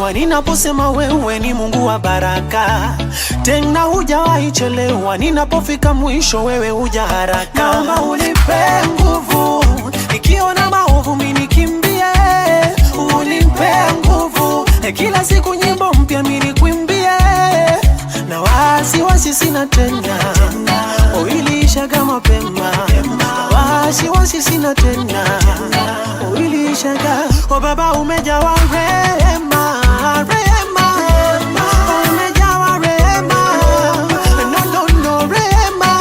kuelewa ninaposema wewe ni Mungu wa baraka. Tena hujawahi chelewa, ninapofika mwisho wewe huja haraka. Naomba unipe nguvu, nikiona maovu mimi nikimbie. Unipe nguvu, kila siku nyimbo mpya mimi nikuimbie. Na wasiwasi sina tena, uliishaga mapema. Wasiwasi sina tena, uliishaga. Oh Baba umejawa rehema, rehema. Umejawa rehema, no, no, rehema.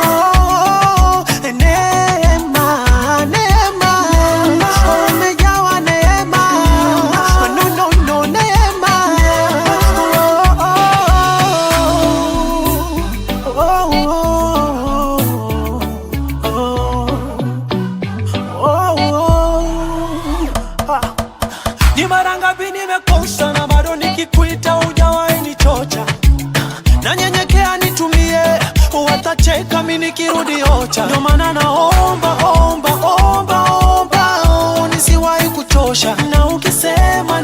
Oh, neema, neema. Umejawa neema, no, no, neema. Ni mara ngapi nimekosa na bado nikikuita hujawahi nichocha. Nanyenyekea nitumie, watacheka mimi nikirudi ocha. Ndio maana naomba, nisiwahi kuchosha. Na ukisema